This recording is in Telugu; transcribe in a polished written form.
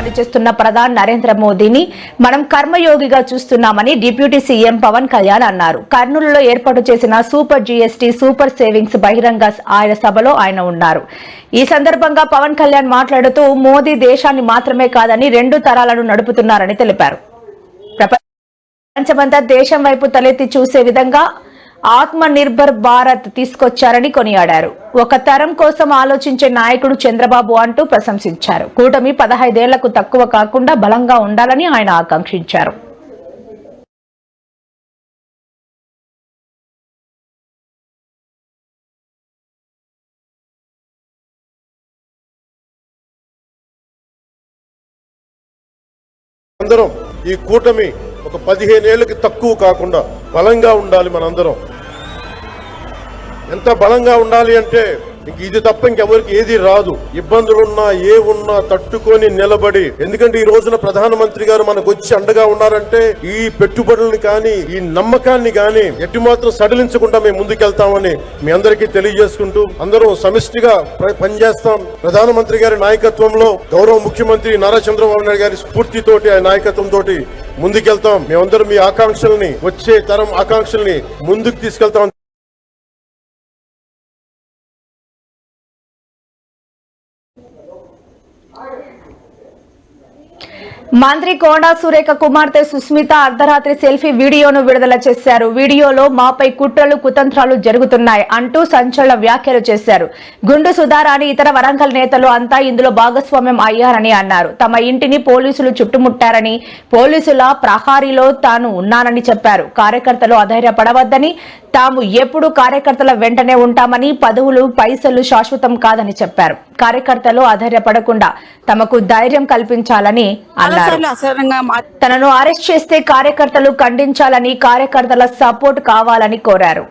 పరిపాలన చేస్తున్న ప్రధాని నరేంద్ర మోదీని మనం కర్మయోగిగా చూస్తున్నామని డిప్యూటీ సీఎం పవన్ కళ్యాణ్ అన్నారు. కర్నూలులో ఏర్పాటు చేసిన సూపర్ జీఎస్టీ సూపర్ సేవింగ్స్ బహిరంగ సభలో ఆయన ఉన్నారు. ఈ సందర్భంగా పవన్ కళ్యాణ్ మాట్లాడుతూ మోదీ దేశాన్ని మాత్రమే కాదని 2 తరాలను నడుపుతున్నారని తెలిపారు. ప్రపంచమంతా దేశం వైపు తలెత్తి చూసే విధంగా ఆత్మ నిర్భర్ భారత్ తీసుకొచ్చారని కొనియాడారు. ఒక తరం కోసం ఆలోచించే నాయకుడు చంద్రబాబు అంటూ ప్రశంసించారు. కూటమి 15 ఏళ్లకు తక్కువ కాకుండా బలంగా ఉండాలని ఆయన ఆకాంక్షించారు. అందరం ఈ కూటమి ఒక 15 ఏళ్ళకి తక్కువ కాకుండా బలంగా ఉండాలి. మనందరం ఎంత బలంగా ఉండాలి అంటే ఇంక ఇది తప్ప ఇంకెవరికి ఏది రాదు. ఇబ్బందులున్నా ఏ ఉన్నా తట్టుకొని నిలబడి, ఎందుకంటే ఈ రోజున ప్రధానమంత్రి గారు మనకు వచ్చి అండగా ఉన్నారంటే ఈ పెట్టుబడుల్ని కానీ ఈ నమ్మకాన్ని కానీ ఎట్టి మాత్రం సడలించకుండా మేము ముందుకెళ్తామని మీ అందరికీ తెలియజేసుకుంటూ అందరం సమిష్టిగా పనిచేస్తాం. ప్రధానమంత్రి గారి నాయకత్వంలో గౌరవ ముఖ్యమంత్రి నారా చంద్రబాబు నాయుడు గారి స్ఫూర్తితోటి ఆయన నాయకత్వంతో ముందుకెళ్తాం. మేమందరం మీ ఆకాంక్షల్ని, వచ్చే తరం ఆకాంక్షల్ని ముందుకు తీసుకెళ్తాం. మంత్రి కోడా సురేఖ కుమార్తె సుస్మిత అర్ధరాత్రి సెల్ఫీ వీడియోను విడుదల చేశారు. వీడియోలో మాపై కుట్రలు కుతంత్రాలు జరుగుతున్నాయి అంటూ సంచలన వ్యాఖ్యలు చేశారు. గుండు సుధారాణి ఇతర వరంగల్ నేతలు అంతా ఇందులో భాగస్వామ్యం అయ్యారని అన్నారు. తమ ఇంటిని పోలీసులు చుట్టుముట్టారని, పోలీసుల ప్రహారీలో తాను ఉన్నానని చెప్పారు. కార్యకర్తలు అధైర్యపడవద్దని, తాము ఎప్పుడు కార్యకర్తల వెంటనే ఉంటామని, పదవులు పైసలు శాశ్వతం కాదని చెప్పారు. కార్యకర్తలు అధైర్యపడకుండా తమకు ధైర్యం కల్పించాలని అన్నారు. తనను అరెస్ట్ చేస్తే కార్యకర్తలు ఖండించాలని, కార్యకర్తల సపోర్ట్ కావాలని కోరారు.